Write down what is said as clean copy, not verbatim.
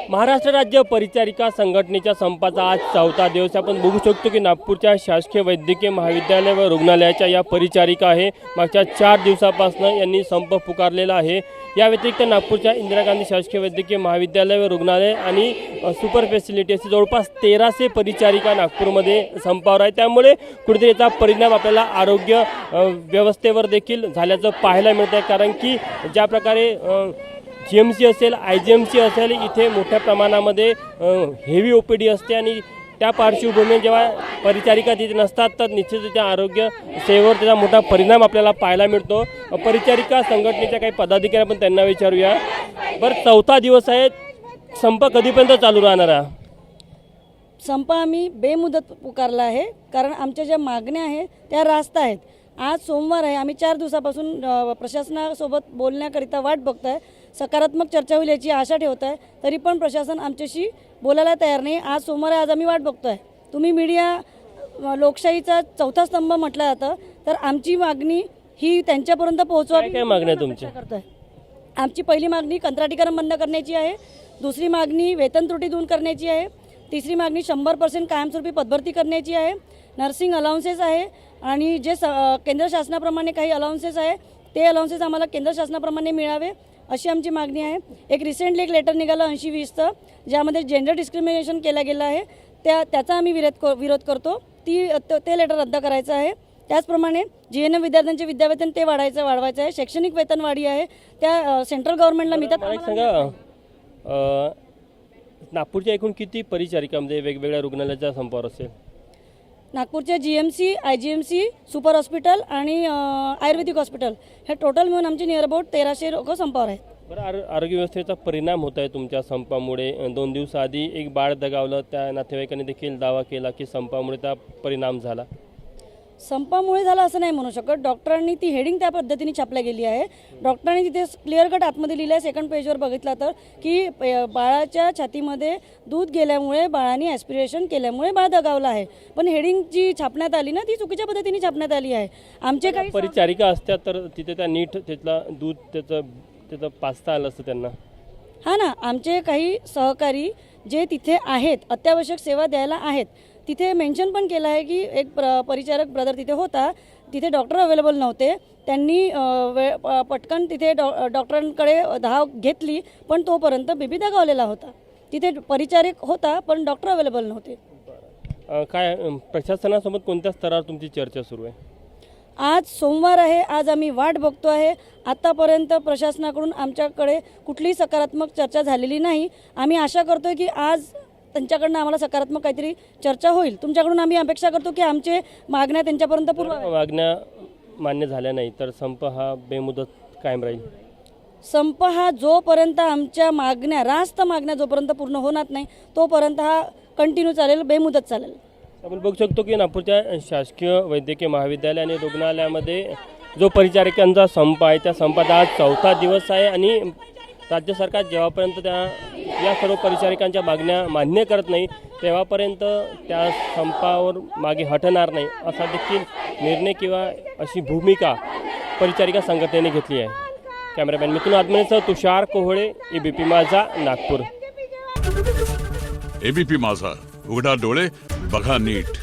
महाराष्ट्र राज्य परिचारिका संघटनेच्या संपाचा आज 4था दिवस आपण बघू शकतो की नागपूरच्या शासकीय वैद्यकीय महाविद्यालय व रुग्णालयाच्या या परिचारिका आहे मागच्या 4 दिवसापासून यांनी संप पुकारलेला आहे। या व्यतिरिक्त नागपूरच्या इंदिरा गांधी शासकीय वैद्यकीय महाविद्यालय व रुग्णालय आणि सुपर फॅसिलिटी असे जवळपास 1300 परिचारिका नागपूरमध्ये संपावर आहे। त्यामुळे कुठेतरी याचा परिणाम आपल्याला आरोग्य व्यवस्थेवर देखील झाल्याचं पाहायला मिळतं आहे। कारण की ज्या प्रकारे GMC असेल IGMC असेल इथे मोठ्या प्रमाणामध्ये हेवी OPD असते आणि त्या पार्श्वभूमीवर जेव्हा परिचारिका तिथे नसतात तर निश्चितच त्या आरोग्य सेवेवर त्याचा मोठा परिणाम आपल्याला पाहायला मिळतो। परिचारिका संघटनेच्या काही पदाधिकारी आपण त्यांना विचारूया। बरं 4था दिवस आहे, संप कधीपर्यंत चालू राहणार आहे? संप आम्ही बेमुदत पुकारला आहे कारण आमच्या ज्या मागण्या आहेत त्या रास्त आहेत। आज सोमवार आहे, आम्ही 4 दिवसापासून प्रशासनासोबत बोलण्याकरिता वाट बघतो आहे, सकारात्मक चर्चा होईल याची आशा ठेवत आहे, तरी पण प्रशासन आमच्याशी बोलायला तयार नाही। आज सोमवार आहे, आज आम्ही वाट बघतो आहे। तुम्ही मीडिया लोकशाहीचा 4था स्तंभ म्हटलं जातं, तर आमची मागणी ही त्यांच्यापर्यंत पोहोचवावी। काय मागण्या तुमच्या? आमची पहिली मागणी कंत्राटीकरण बंद करण्याची आहे, दुसरी मागणी वेतन त्रुटी दूर करण्याची आहे, तिसरी मागणी 100% कायमस्वरूपी पदभरती करण्याची आहे, नर्सिंग अलाउन्सेस आहे आणि जे केंद्र शासनाप्रमाणे काही अलाउन्सेस आहे ते अलाउन्सेस आम्हाला केंद्र शासनाप्रमाणे मिळावे अशी आमची मागणी आहे। एक रिसेंटली एक लेटर निघालं 80-20चं ज्यामध्ये जेंडर डिस्क्रिमिनेशन केलं गेलं आहे, त्याचा आम्ही विरोध करतो। ते लेटर रद्द करायचं आहे। त्याचप्रमाणे GNM विद्यार्थ्यांचे विद्यावेतन ते वाढवायचं आहे। शैक्षणिक वेतन वाढी आहे त्या सेंट्रल गव्हर्नमेंटला मिळतात। सांगा नागपूरच्या एकूण किती परिचारिकांमध्ये वेगवेगळ्या रुग्णालयाचा संपावर असेल? नागपूरच्या GMC IGMC सुपर हॉस्पिटल आणि आयुर्वेदिक हॉस्पिटल हे टोटल मिळून आमचे नियर अबाउट 1300 लोक संपावर आहेत। बरं, आरोग्य व्यवस्थेचा परिणाम होत आहे तुमच्या संपामुळे। 2 दिवस आधी एक बाळ दगावलं, त्या नातेवाईकांनी देखील दावा केला की संपामुळे त्या परिणाम झाला। संपामुळे झाला असं नाही म्हणू शकत। डॉक्टरांनी ती हेडिंग त्या पद्धतीने छापल्या गेली आहे। डॉक्टरांनी तिथे क्लिअर कट आतमध्ये लिहिलं आहे, सेकंड पेजवर बघितलं तर की बाळाच्या छातीमध्ये दूध गेल्यामुळे बाळाने ॲस्पिरेशन केल्यामुळे बाळ दगावलं आहे, पण हेडिंग जी छापण्यात आली ना ती चुकीच्या पद्धतीने छापण्यात आली आहे। आमचे काही परिचारिका असतात तर तिथे त्या नीट तिथला दूध त्याचं पाचता आलं असतं त्यांना। हां ना, आमचे काही सहकारी जे तिथे आहेत अत्यावश्यक सेवा द्यायला आहेत तिथे मेन्शन पण केलं आहे की एक परिचारक ब्रदर तिथे होता, तिथे डॉक्टर अवेलेबल नव्हते, त्यांनी पटकन तिथे डॉक्टरांकडे धाव घेतली पण तोपर्यंत बेबी दगावलेला होता। तिथे परिचारक होता पण डॉक्टर अवेलेबल नव्हते। काय प्रशासनासोबत कोणत्या स्तरावर तुमची चर्चा सुरू आहे? आज सोमवार आहे, आज आम्ही वाट बघतो आहे। आतापर्यंत प्रशासनाकडून आमच्याकडे कुठलीही सकारात्मक चर्चा झालेली नाही। आम्ही आशा करतोय की आज त्यांच्याकडनं आम्हाला सकारात्मक काहीतरी चर्चा होईल। तुमच्याकडून आम्ही अपेक्षा करतो की आमचे मागण्या त्यांच्यापर्यंत पुरवाव्या। मागण्या मान्य झाल्या नाही तर संप हा बेमुदत कायम राहील? संप हा जोपर्यंत आमच्या मागण्या रास्त मागण्या जोपर्यंत पूर्ण होणार नाही तोपर्यंत हा कंटिन्यू चालेल, बेमुदत चालेल। आपण बघू शकतो की नागपूरच्या शासकीय वैद्यकीय महाविद्यालय आणि रुग्णालयामध्ये जो परिचारिकांचा संप आहे त्या संपाचा आज 4था दिवस आहे आणि राज्य सरकार जेव्हापर्यंत या सर्व परिचारिकांच्या मागण्या मान्य करत नाही तेव्हापर्यंत त्या संपावर मागे हटणार नाही असा देखील निर्णय किंवा अशी भूमिका परिचारिका संघटनेने घेतली आहे। कॅमेरामॅन मिथुन आदमनेसह तुषार कोहळे, ABP माझा, नागपूर। ABP माझा, उघडा डोळे बघा नीट।